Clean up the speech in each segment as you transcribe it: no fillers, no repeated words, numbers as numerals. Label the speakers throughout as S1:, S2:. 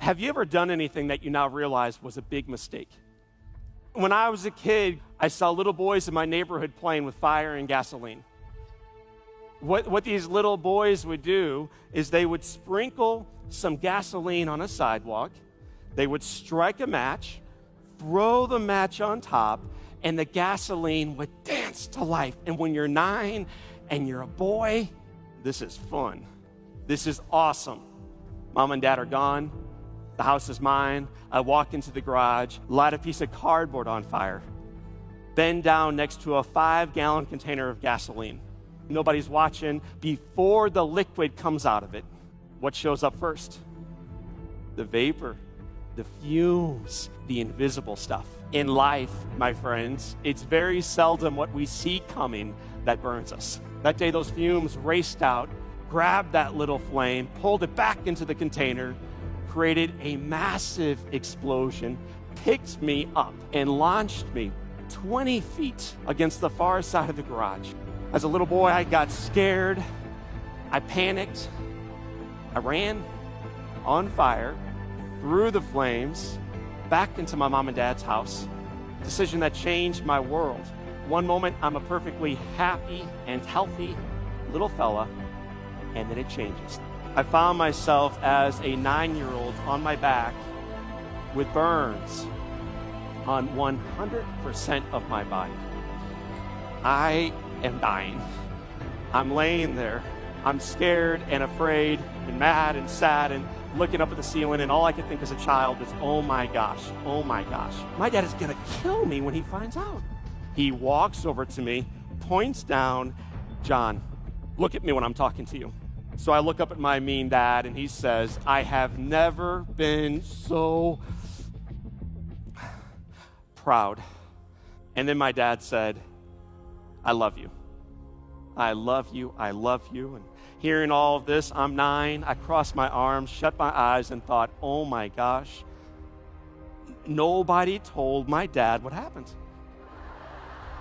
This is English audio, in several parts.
S1: Have you ever done anything that you now realize was a big mistake? When I was a kid, I saw little boys in my neighborhood playing with fire and gasoline. What these little boys would do is they would sprinkle some gasoline on a sidewalk, they would strike a match, throw the match on top, and the gasoline would dance to life. And when you're 9 and you're a boy, this is fun. This is awesome. Mom and Dad are gone. The house is mine. I walk into the garage, light a piece of cardboard on fire, bend down next to a 5-gallon container of gasoline. Nobody's watching. Before the liquid comes out of it, what shows up first? The vapor, the fumes, the invisible stuff. In life, my friends, it's very seldom what we see coming that burns us. That day, those fumes raced out, grabbed that little flame, pulled it back into the container, created a massive explosion, picked me up, and launched me 20 feet against the far side of the garage. As a little boy, I got scared. I panicked. I ran on fire, through the flames, back into my mom and dad's house. Decision that changed my world. One moment, I'm a perfectly happy and healthy little fella, and then it changes. I found myself as a 9-year-old on my back with burns on 100% of my body. I am dying. I'm laying there. I'm scared and afraid and mad and sad and looking up at the ceiling, and all I could think as a child is, oh my gosh, my dad is gonna kill me when he finds out. He walks over to me, points down, John, look at me when I'm talking to you. So I look up at my mean dad, and he says, I have never been so proud. And then my dad said, I love you. I love you. I love you. And hearing all of this, I'm 9. I crossed my arms, shut my eyes, and thought, oh my gosh, nobody told my dad what happened.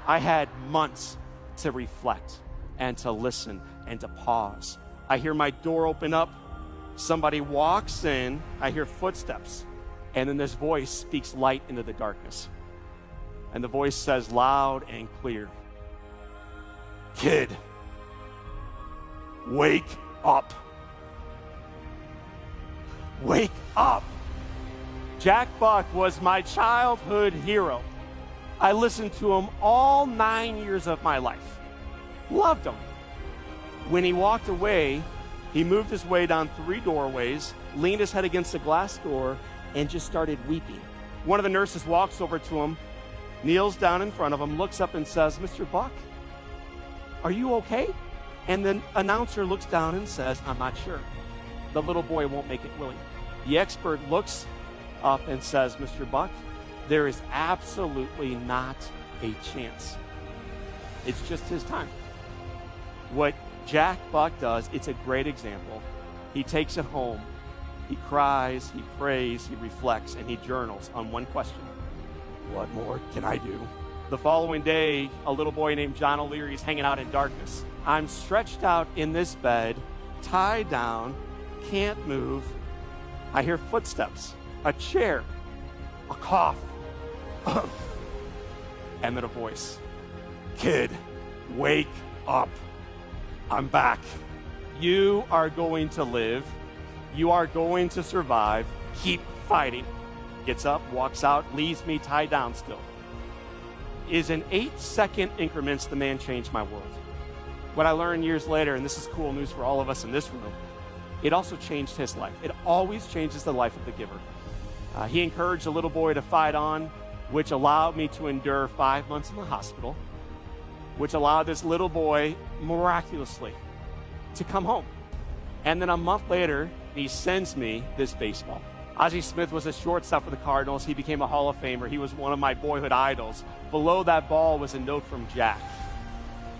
S1: I had months to reflect and to listen and to pause. I hear my door open up. Somebody walks in. I hear footsteps. And then this voice speaks light into the darkness. And the voice says loud and clear, kid, wake up. Wake up. Jack Buck was my childhood hero. I listened to him all 9 years of my life. Loved him. When he walked away, he moved his way down 3 doorways, leaned his head against the glass door, and just started weeping. One of the nurses walks over to him, kneels down in front of him, looks up and says, Mr. Buck, are you okay? And the announcer looks down and says, I'm not sure. The little boy won't make it, will he? The expert looks up and says, Mr. Buck, there is absolutely not a chance. It's just his time. What Jack Buck does, it's a great example. He takes it home. He cries, he prays, he reflects, and he journals on one question. What more can I do? The following day, a little boy named John O'Leary is hanging out in darkness. I'm stretched out in this bed, tied down, can't move. I hear footsteps, a chair, a cough, and then a voice. Kid, wake up. I'm back. You are going to live. You are going to survive. Keep fighting. Gets up, walks out, leaves me tied down still. Is in 8-second increments the man changed my world. What I learned years later, and this is cool news for all of us in this room, it also changed his life. It always changes the life of the giver. He encouraged a little boy to fight on, which allowed me to endure 5 months in the hospital, which allowed this little boy miraculously to come home. And then a month later, he sends me this baseball. Ozzie Smith was a shortstop for the Cardinals. He became a Hall of Famer. He was one of my boyhood idols. Below that ball was a note from Jack.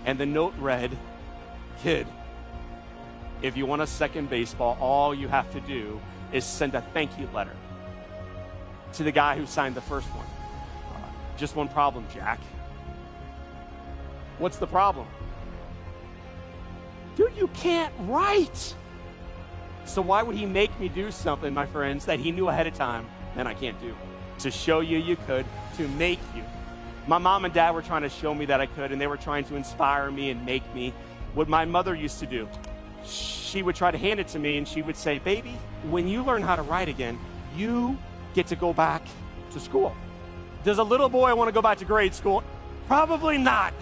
S1: And the note read, kid, if you want a second baseball, all you have to do is send a thank you letter to the guy who signed the first one. Just one problem, Jack. What's the problem? Dude, you can't write. So why would he make me do something, my friends, that he knew ahead of time that I can't do? To show you could, to make you. My mom and dad were trying to show me that I could, and they were trying to inspire me and make me. What my mother used to do, she would try to hand it to me, and she would say, baby, when you learn how to write again, you get to go back to school. Does a little boy want to go back to grade school? Probably not.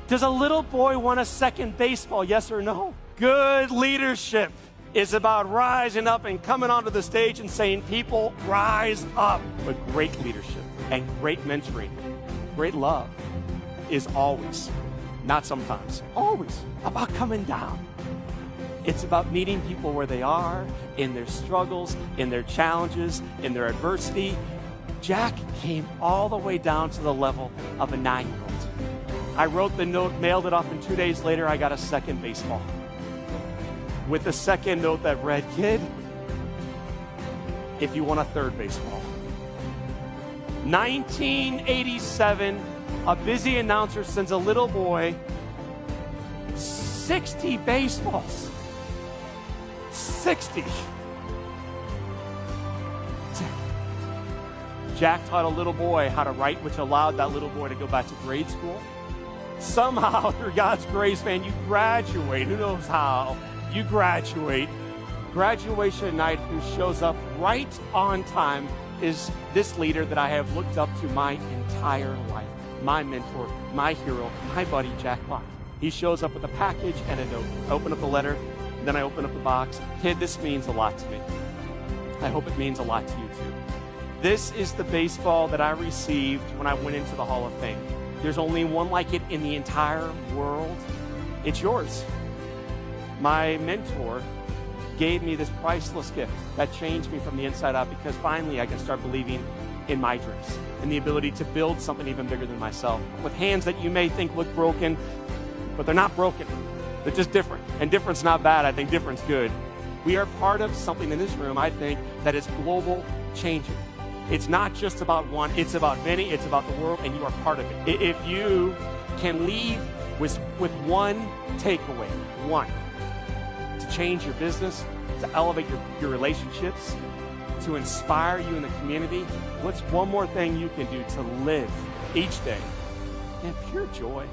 S1: Does a little boy want a second baseball? Yes or no? Good leadership is about rising up and coming onto the stage and saying, people, rise up. But great leadership and great mentoring, great love is always, not sometimes, always about coming down. It's about meeting people where they are, in their struggles, in their challenges, in their adversity. Jack came all the way down to the level of a 9-year-old. I wrote the note, mailed it off, and 2 days later, I got a second baseball. With a second note that read, kid, if you want a third baseball. 1987, a busy announcer sends a little boy 60 baseballs. 60. Jack taught a little boy how to write, which allowed that little boy to go back to grade school. Somehow, through God's grace, man, you graduate. Who knows how? You graduate. Graduation night, who shows up right on time, is this leader that I have looked up to my entire life. My mentor, my hero, my buddy, Jack Block. He shows up with a package and a note. I open up the letter, then I open up the box. Kid, this means a lot to me. I hope it means a lot to you too. This is the baseball that I received when I went into the Hall of Fame. There's only one like it in the entire world. It's yours. My mentor gave me this priceless gift that changed me from the inside out, because finally I can start believing in my dreams and the ability to build something even bigger than myself with hands that you may think look broken, but they're not broken. They're just different. And different's not bad. I think different's good. We are part of something in this room, I think, that is global changing. It's not just about one, it's about many, it's about the world, and you are part of it. If you can leave with one takeaway, one, to change your business, to elevate your relationships, to inspire you in the community, what's one more thing you can do to live each day in pure joy?